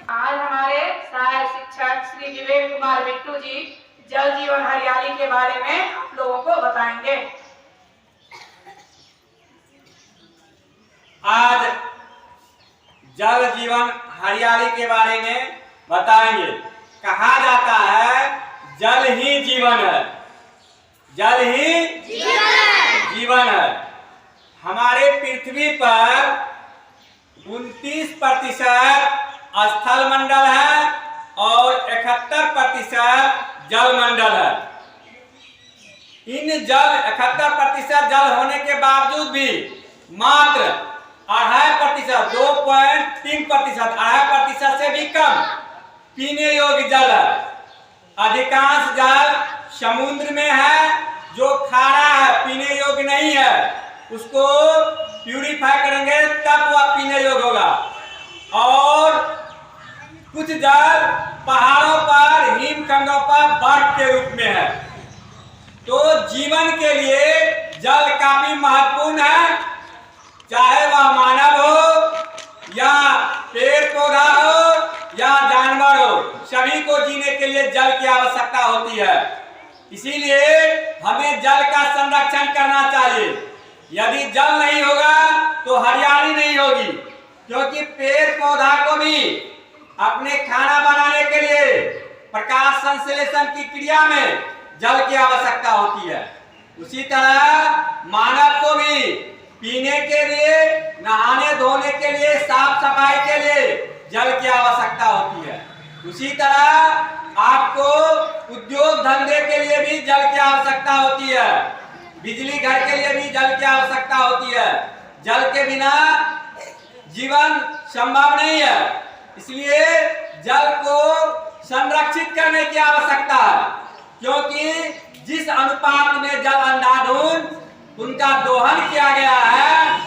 आज हमारे सहायक शिक्षक श्री विवेक कुमार बिट्टू जी जल जीवन हरियाली के बारे में आप लोगों को बताएंगे। आज जल जीवन हरियाली के बारे में बताएंगे। कहा जाता है जल ही जीवन है, जल ही जीवन है। हमारे पृथ्वी पर 29% स्थल मंडल है और 71% जल मंडल है। इन 71% जल होने के बावजूद भी मात्र 2.5%, 2.3% से भी कम पीने योग्य जल है। अधिकांश जल समुद्र में है जो खारा है, पीने योग्य नहीं है। उसको प्यूरिफाई करेंगे तब वह पीने योग्य होगा। और कुछ जल पहाड़ों पर, हिमखंडों पर बर्फ के रूप में है। तो जीवन के लिए जल काफी महत्वपूर्ण है, चाहे वह मानव हो या पेड़ पौधा हो या जानवर हो, सभी को जीने के लिए जल की आवश्यकता होती है। इसीलिए हमें जल का संरक्षण करना चाहिए। यदि जल नहीं होगा तो हरियाली नहीं होगी, क्योंकि पेड़ पौधा को भी अपने खाना बनाने के लिए प्रकाश संश्लेषण की क्रिया में जल की आवश्यकता होती है। उसी तरह मानव को भी पीने के लिए, नहाने धोने के लिए, साफ सफाई के लिए जल की आवश्यकता होती है। उसी तरह आपको उद्योग धंधे के लिए भी जल की आवश्यकता होती है, बिजली घर के लिए भी जल की आवश्यकता होती है। जल के बिना जीवन संभव नहीं है। इसलिए जल को संरक्षित करने की आवश्यकता है, क्योंकि जिस अनुपात में जल अंधाधुंध उनका दोहन किया गया है,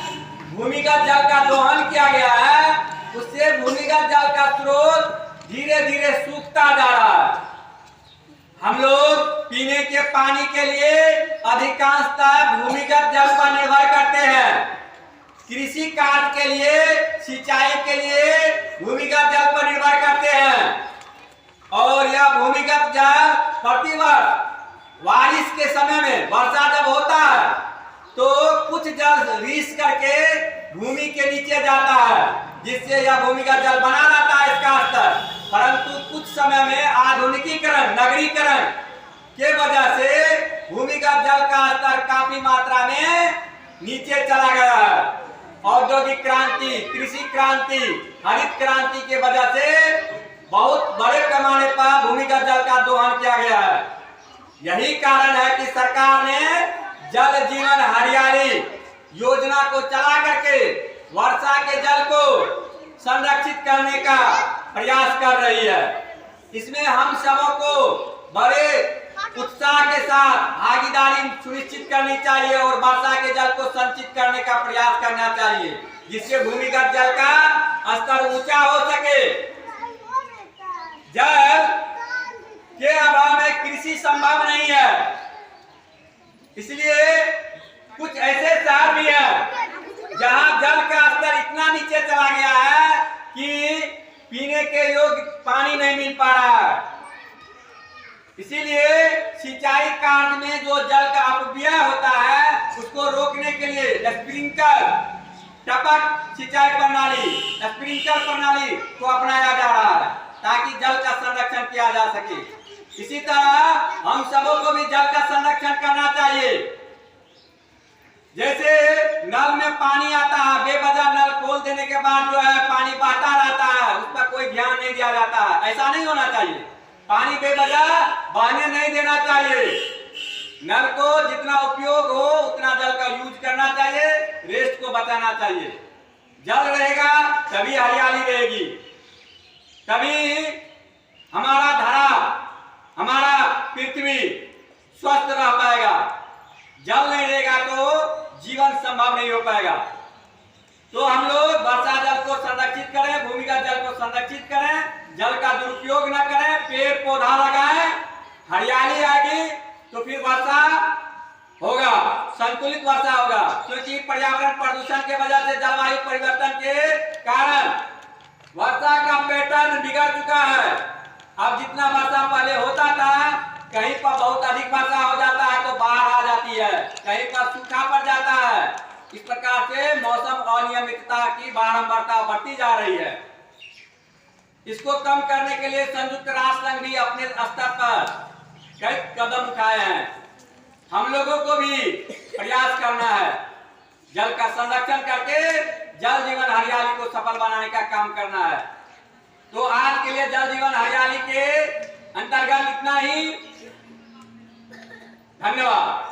भूमिगत जल का दोहन किया गया है, उससे भूमिगत जल का स्रोत धीरे धीरे सूखता जा रहा है। हम लोग पीने के पानी के लिए अधिकांशतः भूमिगत जल पर निर्भर करते हैं। कृषि कार्य के लिए, सिंचाई के लिए भूमिगत जल पर निर्भर करते हैं। और यह भूमिगत जल प्रतिवर्ष बारिश के समय में, वर्षा जब होता है तो कुछ जल रिस करके भूमि के नीचे जाता है, जिससे यह भूमिगत जल बना रहता है इसका स्तर। परंतु कुछ समय में आधुनिकीकरण, नगरीकरण के वजह से भूमिगत जल का स्तर काफी मात्रा में नीचे चला गया है। औद्योगिक क्रांति, कृषि क्रांति, हरित क्रांति के वजह से बहुत बड़े पैमाने पर भूमिगत जल का दोहन किया गया है। यही कारण है कि सरकार ने जल जीवन हरियाली योजना को चला करके वर्षा के जल को संरक्षित करने का प्रयास कर रही है। इसमें हम सबों को बड़े उत्साह के साथ भागीदारी सुनिश्चित करनी चाहिए और वर्षा के जल को संचित करने का प्रयास करना चाहिए, जिससे भूमिगत जल का स्तर ऊंचा हो सके। जल के अभाव में कृषि संभव नहीं है। इसलिए कुछ ऐसे शहर भी है जहां जल का स्तर इतना नीचे चला गया है कि पीने के योग्य पानी नहीं मिल पा रहा है। इसीलिए सिंचाई कार्य में जो जल का अपव्यय होता है उसको रोकने के लिए स्प्रिंकलर, टपक सिंचाई प्रणाली, स्प्रिंकलर प्रणाली को अपनाया जा रहा है, ताकि जल का संरक्षण किया जा सके। इसी तरह हम सबों को भी जल का संरक्षण करना चाहिए। जैसे नल में पानी आता है, बेवजह नल खोल देने के बाद जो है पानी बहता रहता है, उस पर कोई ध्यान नहीं दिया जाता है। ऐसा नहीं होना चाहिए। पानी बेवजह बहने नहीं देना चाहिए। नल को जितना उपयोग हो उतना जल का यूज करना चाहिए, रेस्ट को बचाना चाहिए। जल रहेगा तभी हरियाली रहेगी, तभी हमारा धरा, हमारा पृथ्वी स्वस्थ रह पाएगा। जल नहीं रहेगा तो जीवन संभव नहीं हो पाएगा। तो हम लोग वर्षा जल को संरक्षित करें, भूमिगत जल को संरक्षित करें, जल का दुरुपयोग न करें, पेड़ पौधा लगाएं, हरियाली आएगी तो फिर वर्षा होगा, संतुलित वर्षा होगा। क्योंकि पर्यावरण प्रदूषण के वजह से, जलवायु परिवर्तन के कारण वर्षा का पैटर्न संतुलन बिगड़ चुका है। अब जितना वर्षा पहले होता था, कहीं पर बहुत अधिक वर्षा हो जाता है तो बाढ़ आ जाती है, कहीं पर सूखा पड़ जाता है। इस प्रकार से मौसम अनियमितता की बारंबारता बढ़ती जा रही है। इसको कम करने के लिए संयुक्त राष्ट्र संघ भी अपने स्तर पर कई कदम उठाए हैं। हम लोगों को भी प्रयास करना है, जल का संरक्षण करके जल जीवन हरियाली को सफल बनाने का काम करना है। तो आज के लिए जल जीवन हरियाली के अंतर्गत इतना ही। धन्यवाद।